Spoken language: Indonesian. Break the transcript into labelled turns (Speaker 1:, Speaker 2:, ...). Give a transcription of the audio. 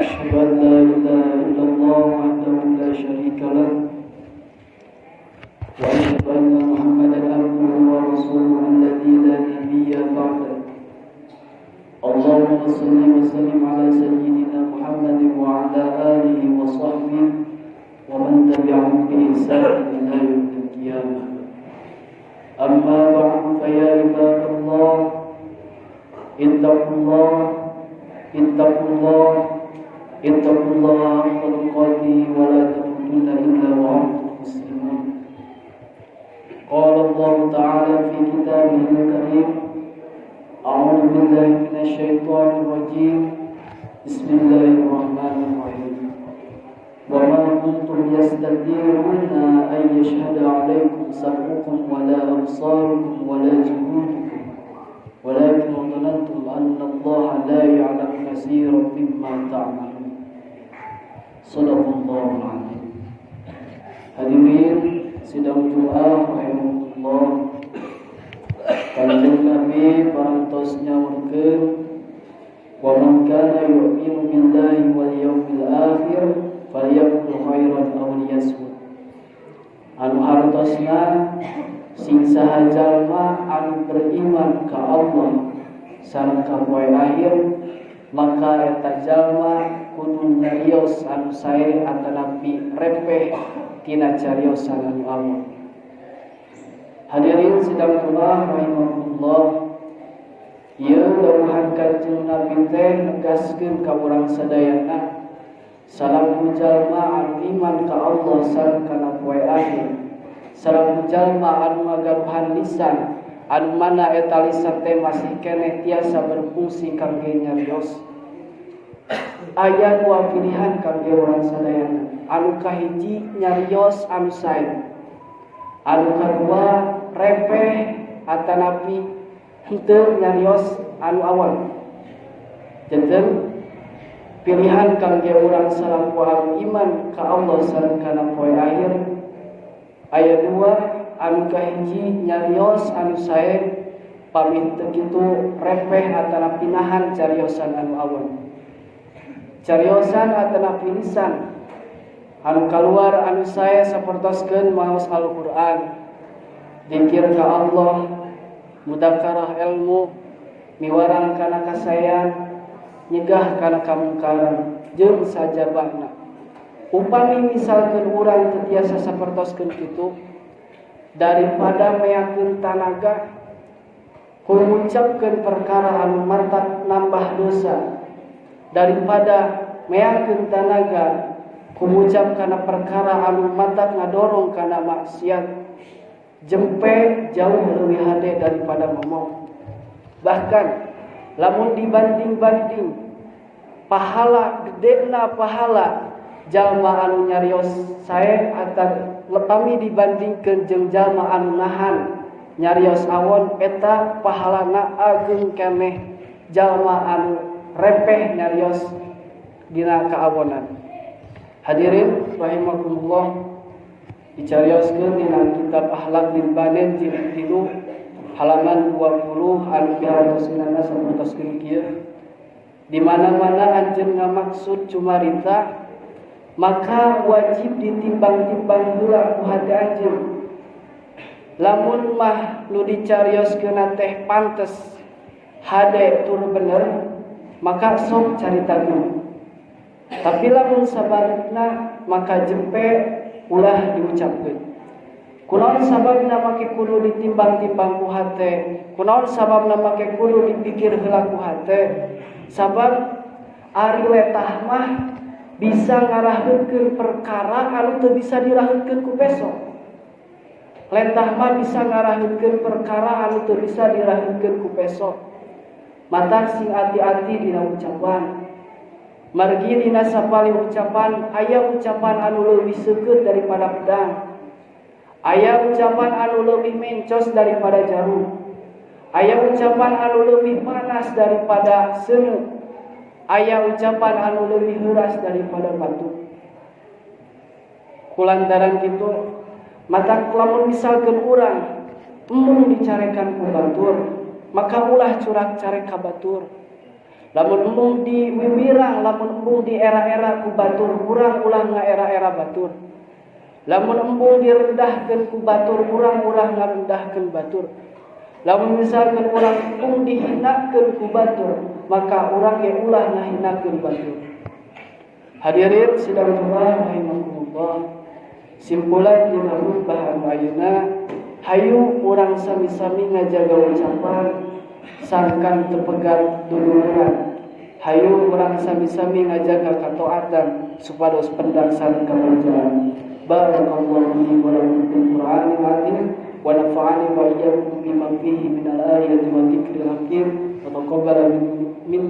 Speaker 1: أشهد أن لا إله إلا الله وحده لا شريك له وأشهد أن محمدا عبده ورسوله الذي لا نبي بعده. اللهم صل وسلم على سيدنا محمد وعلى آله وصحبه ومن تبعهم بإحسان إلى يوم القيامة. أما بعد فيا عباد الله اتقوا الله حق تقاته ولا تموتن إلا وأنتم مسلمون. قال الله تعالى في كتابه الكريم: أعوذ بالله من الشيطان الرجيم بسم الله الرحمن الرحيم. وما كنتم يستطيعون أن يشهد عليكم سمعكم ولا أبصاركم ولا جلودكم ولكن ظننتم أن الله لا يعلم كثيرا مما تعملون. Sadaqallahul Azim. Hadirin sidang Jumat rahimahullah. Kanjeng Nabi parantos nyaurkeun, wa man kana yu'minu billahi wal yawmil akhir falyaqul khairan aw liyasmut. Anu hartosna sing saha jalma anu beriman ka Allah sareng ka poe akhir, maka eta jalma kudu nyarios anu sae atanapi repeh tina cariosan anu awal. Hadirin sidang Jumat rahimahullah, ieu dawuhan Kanjeng Nabi teh negaskeun ka urang sadayana salamu jalma anu iman ka Allah sareng kana poe akhir, salamu jalma anu ngagaruhan lisan anu mana eta lisan teh masih keneh tiasa berfungsi kangge nyarios. Aya dua pilihan kangge urang sadayana, anu kahiji nyarios anu sae, anu kadua repeh atanapi henteu nyarios anu awal. Janten pilihan kangge urang salaku anu iman ka Allah sareng kana poe akhir aya dua, anu kahiji nyarios anu sae pamih teu kitu repeh atanapi nahan cariosan anu awal. Cariosan atanapi lisan anu kaluar anu sae sapertoskeun maos Al-Qur'an, zikir ka Allah, mudzakarah ilmu, miwarang kana kasayan, nyegah kana kamungkaran, jeung sajabahna. Upami misalkeun urang teu tiasa sapertoskeun kitu, daripada meyakeun tanaga ku ngucapkeun perkara anu mantap nambah dosa, daripada meyakeun tanaga ku ngucap kana perkara anu mantap ngadorong kana maksiat, jempe jauh leuwih hade daripada ngomong. Bahkan lamun dibanding-banding pahala gedena pahala jalma anu nyarios sae atau lepami dibandingkeun jeung jalma anu nahan nyarios awon, eta pahalana agung keneh jalma anu repeh nyarios dina kaawonan. Hadirin rahimakumullah, dicarioskeun dina kitab Akhlaq bil Banin jilid 3 halaman 20 anu pihartosna sapertoskeun kieu, di mana-mana anjeun ngamaksud cumarita maka wajib ditimbang-timbang heula ku hati anjeun. Lamun mah nu dicarioskeun teh pantes hade tur bener, maka sok carita dulu. Tapi lamun sabalikna maka jempe ulah diucapkeun. Kunaon sababna make kudu ditimbang-timbang ku hate? Kunaon sababna make kudu dipikir heula ku hate? Sabab ari letah mah bisa ngaraheutkeun perkara anu teu bisa diraheutkeun ku besok. Letah mah bisa ngaraheutkeun perkara anu teu bisa diraheutkeun ku besok. Mata sing hati-hati dina ucapan. Margi dina sapali ucapan aya ucapan anu leuwih seukeut daripada pedang. Aya ucapan anu leuwih mencos daripada jarum. Aya ucapan anu leuwih panas daripada seuneu. Aya ucapan anu leuwih heuras daripada batu. Kulantaran kitu, mata lamun misalkeun urang embung dicarekan ku batur, maka ulah curak carek ka batur. Lamun embung di wiwirang, lamun embung di era-era ku batur, urang ulah era-era batur. Lamun embung direndahkeun ku batur, urang ulah ngarendahkeun batur. Lamun misalkan urang embung dihinakeun ku batur, maka urang ge ulah ngahinakeun batur. Hadirin sidang Tuhan rahimakumullah. Simpulan dina bahan ayeuna, hayu urang sami-sami ngajaga ucapan sangkan tepegat duluran. Hayu urang sami-sami ngajaga kataatan supados pendak sareng kabajaran. Barakallahu fi wa lakum fil Qur'anil azim wa nafa'ani wa iyyakum bima fihi minal ayati wa dzikril hakim wa taqabbala minni